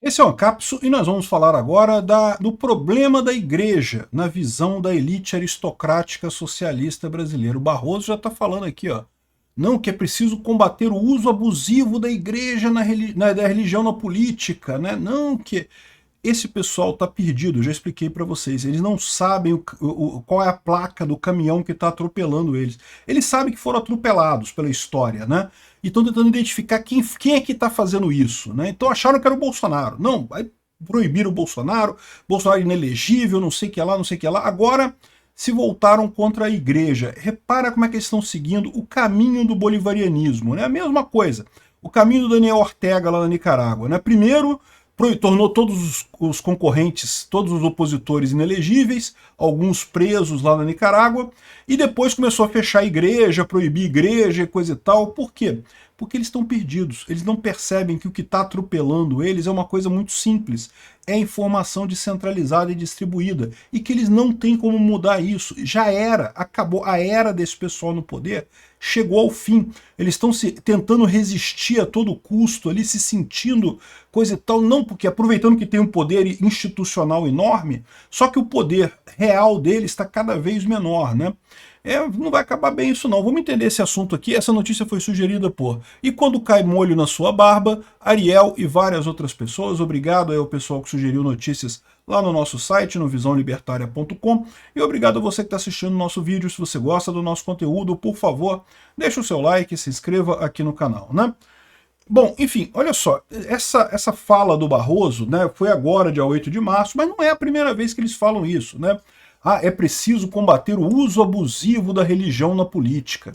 Esse é o Ancapso e nós vamos falar agora do problema da igreja na visão da elite aristocrática socialista brasileira. O Barroso já está falando aqui, ó, não, que é preciso combater o uso abusivo da igreja da religião na política, né? Não, que esse pessoal está perdido, já expliquei para vocês, eles não sabem qual é a placa do caminhão que está atropelando eles. Eles sabem que foram atropelados pela história, né? E estão tentando identificar quem é que está fazendo isso, né? Então acharam que era o Bolsonaro. Não, aí proibiram o Bolsonaro inelegível, não sei o que lá, não sei o que lá. Agora se voltaram contra a igreja. Repara como é que eles estão seguindo o caminho do bolivarianismo, né? A mesma coisa, o caminho do Daniel Ortega lá na Nicarágua, né? Primeiro tornou todos os concorrentes, todos os opositores inelegíveis, alguns presos lá na Nicarágua, e depois começou a fechar a igreja, proibir igreja e coisa e tal. Por quê? Porque eles estão perdidos, eles não percebem que o que está atropelando eles é uma coisa muito simples, é informação descentralizada e distribuída, e que eles não têm como mudar isso. Já era, acabou, a era desse pessoal no poder chegou ao fim. Eles estão tentando resistir a todo custo, ali se sentindo coisa e tal, não porque aproveitando que tem um poder institucional enorme, só que o poder real deles está cada vez menor, né? Não vai acabar bem isso não. Vamos entender esse assunto aqui. Essa notícia foi sugerida por E Quando Cai Molho na Sua Barba, Ariel e várias outras pessoas. Obrigado ao pessoal que sugeriu notícias lá no nosso site, no visãolibertaria.com, e obrigado a você que está assistindo o nosso vídeo. Se você gosta do nosso conteúdo, por favor, deixa o seu like e se inscreva aqui no canal, né? Bom, enfim, olha só, essa fala do Barroso, né, foi agora, dia 8 de março, mas não é a primeira vez que eles falam isso, né? Ah, é preciso combater o uso abusivo da religião na política.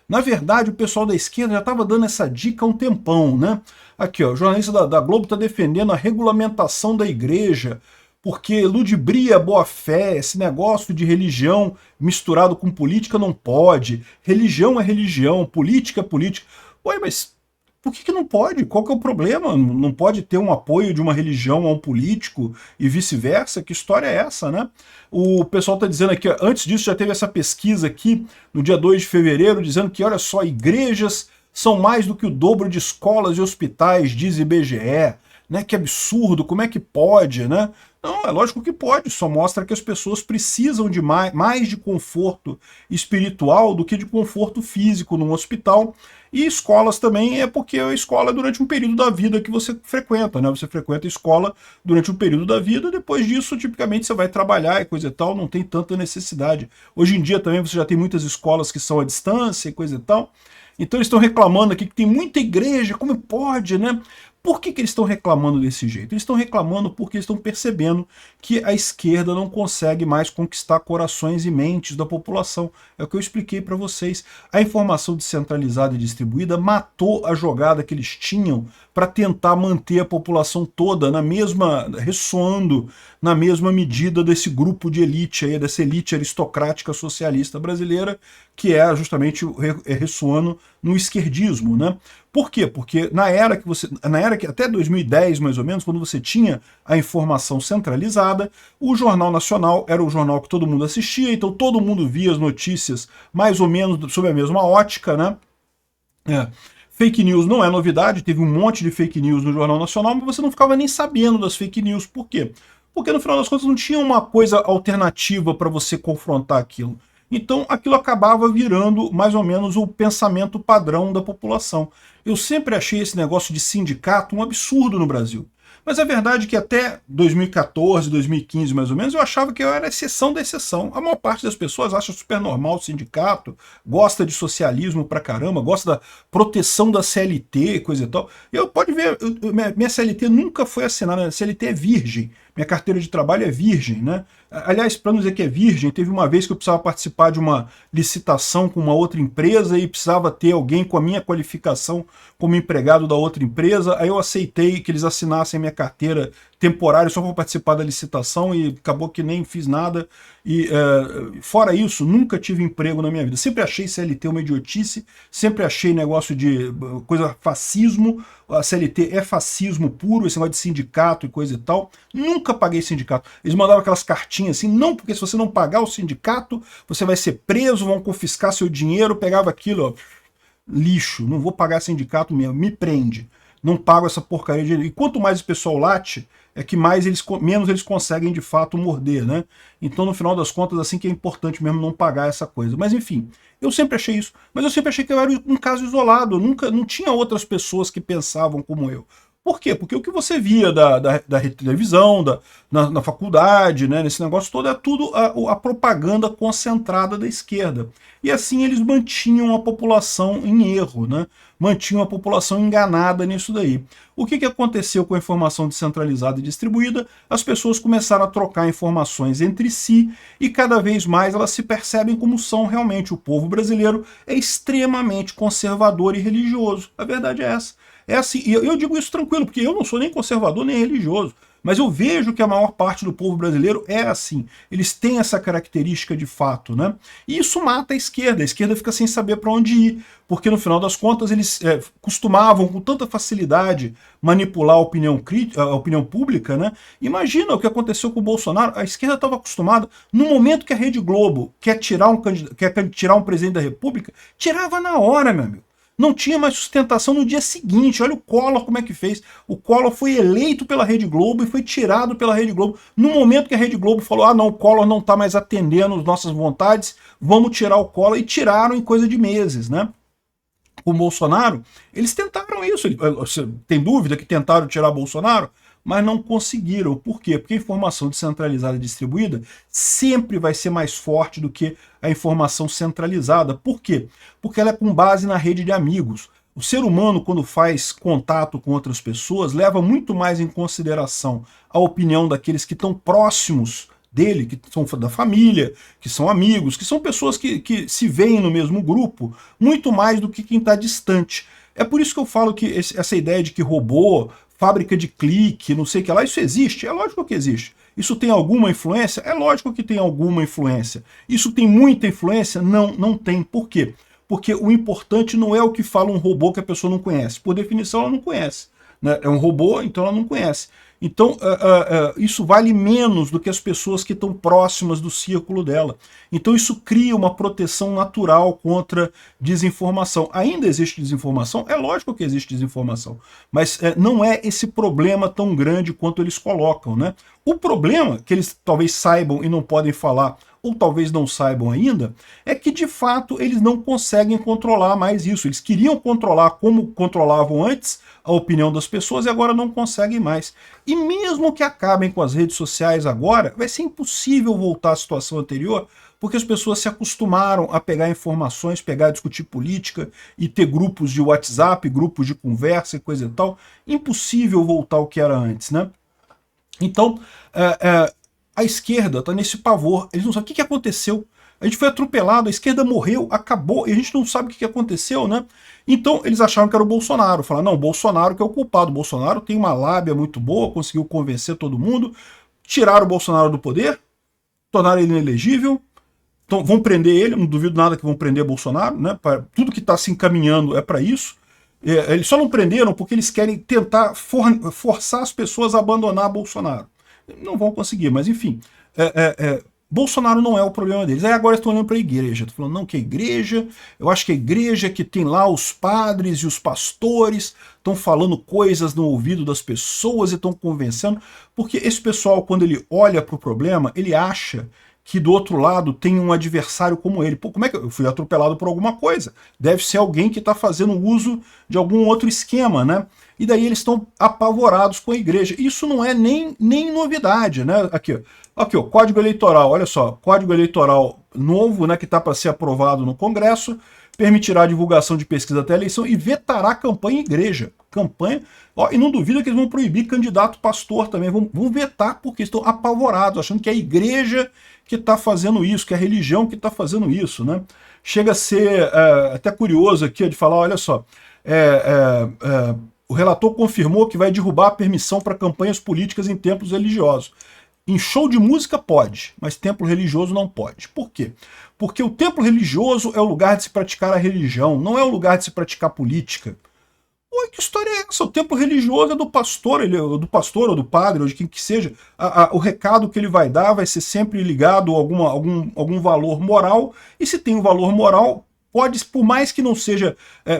Na verdade, o pessoal da esquerda já estava dando essa dica há um tempão, né? Aqui, ó, o jornalista da Globo está defendendo a regulamentação da igreja, porque ludibria a boa-fé, esse negócio de religião misturado com política não pode. Religião é religião, política é política. Ué, mas por que não pode? Qual que é o problema? Não pode ter um apoio de uma religião a um político e vice-versa? Que história é essa, né? O pessoal está dizendo aqui, antes disso já teve essa pesquisa aqui, no dia 2 de fevereiro, dizendo que, olha só, igrejas são mais do que o dobro de escolas e hospitais, diz IBGE. Né? Que absurdo, como é que pode, né? Não, é lógico que pode, só mostra que as pessoas precisam de mais de conforto espiritual do que de conforto físico num hospital. E escolas também é porque a escola é durante um período da vida que você frequenta, né? Você frequenta a escola durante um período da vida, depois disso, tipicamente, você vai trabalhar e coisa e tal, não tem tanta necessidade. Hoje em dia também você já tem muitas escolas que são à distância e coisa e tal. Então eles estão reclamando aqui que tem muita igreja, como pode, né? Por que eles estão reclamando desse jeito? Eles estão reclamando porque estão percebendo que a esquerda não consegue mais conquistar corações e mentes da população. É o que eu expliquei para vocês. A informação descentralizada e distribuída matou a jogada que eles tinham para tentar manter a população toda ressoando na mesma medida desse grupo de elite, aí, dessa elite aristocrática socialista brasileira, que é justamente ressoando no esquerdismo, né? Por quê? Porque na era que até 2010, mais ou menos, quando você tinha a informação centralizada, o Jornal Nacional era o jornal que todo mundo assistia, então todo mundo via as notícias mais ou menos sob a mesma ótica, né? Fake news não é novidade, teve um monte de fake news no Jornal Nacional, mas você não ficava nem sabendo das fake news. Por quê? Porque no final das contas não tinha uma coisa alternativa para você confrontar aquilo. Então aquilo acabava virando mais ou menos o pensamento padrão da população. Eu sempre achei esse negócio de sindicato um absurdo no Brasil. Mas a verdade é que até 2014, 2015 mais ou menos, eu achava que eu era a exceção da exceção. A maior parte das pessoas acha super normal o sindicato, gosta de socialismo pra caramba, gosta da proteção da CLT, coisa e tal. Pode ver, minha CLT nunca foi assinada, minha CLT é virgem. Minha carteira de trabalho é virgem, né? Aliás, para não dizer que é virgem, teve uma vez que eu precisava participar de uma licitação com uma outra empresa e precisava ter alguém com a minha qualificação como empregado da outra empresa. Aí eu aceitei que eles assinassem a minha carteira temporária só para participar da licitação e acabou que nem fiz nada. E fora isso, nunca tive emprego na minha vida. Sempre achei CLT uma idiotice, sempre achei negócio de coisa fascismo. A CLT é fascismo puro, esse negócio de sindicato e coisa e tal. Nunca paguei sindicato. Eles mandavam aquelas cartinhas assim, não, porque se você não pagar o sindicato, você vai ser preso, vão confiscar seu dinheiro, pegava aquilo, ó, lixo, não vou pagar sindicato mesmo, me prende. não pagam essa porcaria de... E quanto mais o pessoal late, é que menos eles conseguem de fato morder, né? Então, no final das contas, assim que é importante mesmo não pagar essa coisa. Mas enfim, eu sempre achei isso. Mas eu sempre achei que eu era um caso isolado. Não tinha outras pessoas que pensavam como eu. Por quê? Porque o que você via da televisão, na faculdade, né, nesse negócio todo, é tudo a propaganda concentrada da esquerda. E assim eles mantinham a população em erro, né? Mantinham a população enganada nisso daí. O que aconteceu com a informação descentralizada e distribuída? As pessoas começaram a trocar informações entre si e cada vez mais elas se percebem como são realmente. O povo brasileiro é extremamente conservador e religioso. A verdade é essa. É assim, e eu digo isso tranquilo, porque eu não sou nem conservador nem religioso, mas eu vejo que a maior parte do povo brasileiro é assim. Eles têm essa característica de fato, né? E isso mata a esquerda fica sem saber para onde ir, porque no final das contas eles costumavam com tanta facilidade manipular a opinião pública, né? Imagina o que aconteceu com o Bolsonaro. A esquerda estava acostumada, no momento que a Rede Globo quer tirar um presidente da República, tirava na hora, meu amigo. Não tinha mais sustentação no dia seguinte. Olha o Collor como é que fez. O Collor foi eleito pela Rede Globo e foi tirado pela Rede Globo. No momento que a Rede Globo falou, ah não, o Collor não está mais atendendo as nossas vontades, vamos tirar o Collor, e tiraram em coisa de meses, né? Com o Bolsonaro, eles tentaram isso. Você tem dúvida que tentaram tirar Bolsonaro? Mas não conseguiram. Por quê? Porque a informação descentralizada e distribuída sempre vai ser mais forte do que a informação centralizada. Por quê? Porque ela é com base na rede de amigos. O ser humano, quando faz contato com outras pessoas, leva muito mais em consideração a opinião daqueles que estão próximos dele, que são da família, que são amigos, que são pessoas que se veem no mesmo grupo, muito mais do que quem está distante. É por isso que eu falo que essa ideia de que robô, fábrica de clique, não sei o que lá, isso existe? É lógico que existe. Isso tem alguma influência? É lógico que tem alguma influência. Isso tem muita influência? Não, não tem. Por quê? Porque o importante não é o que fala um robô que a pessoa não conhece. Por definição, ela não conhece, né? É um robô, então ela não conhece. Então, isso vale menos do que as pessoas que estão próximas do círculo dela. Então, isso cria uma proteção natural contra desinformação. Ainda existe desinformação? É lógico que existe desinformação, mas não é esse problema tão grande quanto eles colocam, né? O problema, que eles talvez saibam e não podem falar, ou talvez não saibam ainda, é que de fato eles não conseguem controlar mais isso. Eles queriam controlar como controlavam antes a opinião das pessoas e agora não conseguem mais. E mesmo que acabem com as redes sociais agora, vai ser impossível voltar à situação anterior, porque as pessoas se acostumaram a pegar informações, pegar a discutir política e ter grupos de WhatsApp, grupos de conversa e coisa e tal. Impossível voltar ao que era antes, né? Então, a esquerda está nesse pavor. Eles não sabem o que aconteceu. A gente foi atropelado, a esquerda morreu, acabou, e a gente não sabe o que aconteceu, né? Então eles acharam que era o Bolsonaro. Falaram, não, o Bolsonaro que é o culpado. O Bolsonaro tem uma lábia muito boa, conseguiu convencer todo mundo. Tiraram o Bolsonaro do poder, tornaram ele inelegível. Então vão prender ele, não duvido nada que vão prender Bolsonaro, né? Tudo que está se encaminhando é para isso. Eles só não prenderam porque eles querem tentar forçar as pessoas a abandonar Bolsonaro. Não vão conseguir, mas enfim. Bolsonaro não é o problema deles. Aí agora estão olhando para a igreja. Estão falando, não, que a igreja, eu acho que a igreja que tem lá os padres e os pastores estão falando coisas no ouvido das pessoas e estão convencendo, porque esse pessoal, quando ele olha para o problema, ele acha que do outro lado tem um adversário como ele. Pô, como é que eu fui atropelado por alguma coisa? Deve ser alguém que está fazendo uso de algum outro esquema, né? E daí eles estão apavorados com a igreja. Isso não é nem novidade, né? Aqui, ó, Código Eleitoral, olha só, Código Eleitoral novo, né, que está para ser aprovado no Congresso, permitirá a divulgação de pesquisa até a eleição e vetará campanha em igreja. Campanha, ó, e não duvida que eles vão proibir candidato pastor também, vão vetar porque estão apavorados, achando que é a igreja que está fazendo isso, que é a religião que está fazendo isso, né? Chega a ser até curioso aqui de falar, olha só, o relator confirmou que vai derrubar a permissão para campanhas políticas em templos religiosos. Em show de música pode, mas templo religioso não pode. Por quê? Porque o templo religioso é o lugar de se praticar a religião, não é o lugar de se praticar política. Pô, que história é essa? O templo religioso é do pastor, ou do padre, ou de quem que seja. O recado que ele vai dar vai ser sempre ligado a algum valor moral, e se tem um valor moral, pode, por mais que não seja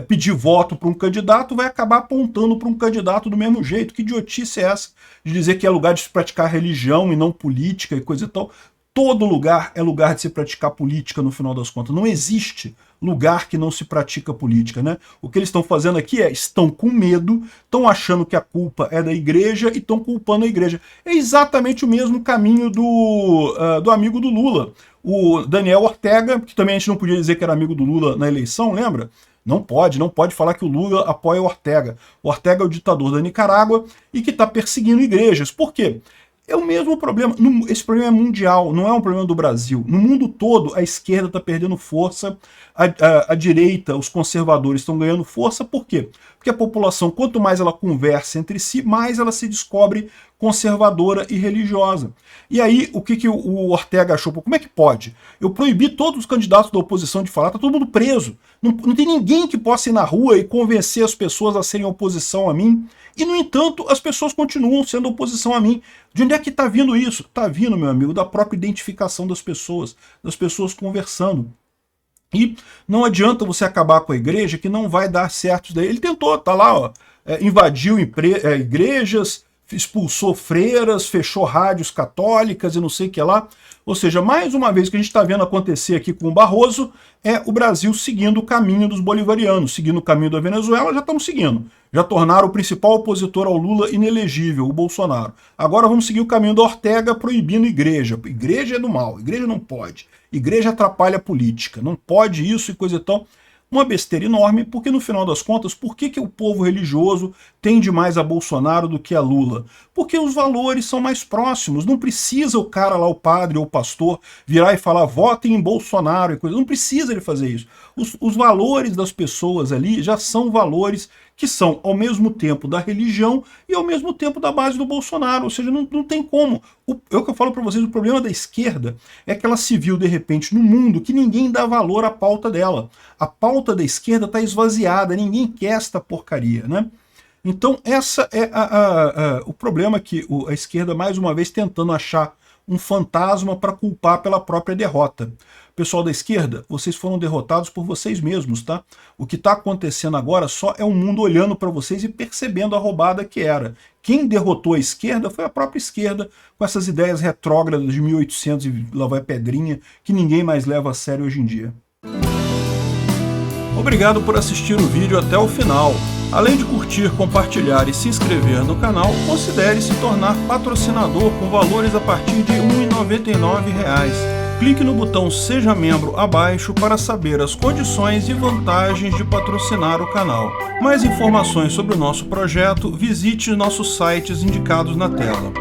pedir voto para um candidato, vai acabar apontando para um candidato do mesmo jeito. Que idiotice é essa de dizer que é lugar de se praticar religião e não política e coisa e tal? Todo lugar é lugar de se praticar política, no final das contas. Não existe lugar que não se pratica política, né? O que eles estão fazendo aqui estão com medo, estão achando que a culpa é da igreja e estão culpando a igreja. É exatamente o mesmo caminho do amigo do Lula, o Daniel Ortega, que também a gente não podia dizer que era amigo do Lula na eleição, lembra? Não pode falar que o Lula apoia o Ortega. O Ortega é o ditador da Nicarágua e que está perseguindo igrejas. Por quê? É o mesmo problema, esse problema é mundial, não é um problema do Brasil. No mundo todo, a esquerda está perdendo força, a direita, os conservadores estão ganhando força. Por quê? Porque a população, quanto mais ela conversa entre si, mais ela se descobre conservadora e religiosa. E aí, o que o Ortega achou? Como é que pode? Eu proibi todos os candidatos da oposição de falar, tá todo mundo preso. Não tem ninguém que possa ir na rua e convencer as pessoas a serem oposição a mim. E, no entanto, as pessoas continuam sendo oposição a mim. De onde é que está vindo isso? Está vindo, meu amigo, da própria identificação das pessoas conversando. E não adianta você acabar com a igreja, que não vai dar certo isso daí. Ele tentou, tá lá, ó, invadiu igrejas, expulsou freiras, fechou rádios católicas e não sei o que lá. Ou seja, mais uma vez que a gente está vendo acontecer aqui com o Barroso, é o Brasil seguindo o caminho dos bolivarianos, seguindo o caminho da Venezuela, já estamos seguindo. Já tornaram o principal opositor ao Lula inelegível, o Bolsonaro. Agora vamos seguir o caminho da Ortega, proibindo igreja. Igreja é do mal, igreja não pode. Igreja atrapalha a política, não pode isso e coisa e tal. Uma besteira enorme, porque no final das contas, por que o povo religioso tende mais a Bolsonaro do que a Lula? Porque os valores são mais próximos, não precisa o cara lá, o padre ou o pastor, virar e falar votem em Bolsonaro e coisa, não precisa ele fazer isso. Os valores das pessoas ali já são valores que são ao mesmo tempo da religião e ao mesmo tempo da base do Bolsonaro, ou seja, não tem como. É o que eu falo para vocês, o problema da esquerda é que ela se viu de repente no mundo que ninguém dá valor à pauta dela. A pauta da esquerda está esvaziada, ninguém quer esta porcaria, né? Então essa é o problema, que a esquerda mais uma vez tentando achar um fantasma para culpar pela própria derrota. Pessoal da esquerda, vocês foram derrotados por vocês mesmos, tá? O que está acontecendo agora só é o mundo olhando para vocês e percebendo a roubada que era. Quem derrotou a esquerda foi a própria esquerda, com essas ideias retrógradas de 1800 e lá vai pedrinha, que ninguém mais leva a sério hoje em dia. Obrigado por assistir o vídeo até o final. Além de curtir, compartilhar e se inscrever no canal, considere se tornar patrocinador com valores a partir de R$ 1,99. Clique no botão Seja Membro abaixo para saber as condições e vantagens de patrocinar o canal. Mais informações sobre o nosso projeto, visite nossos sites indicados na tela.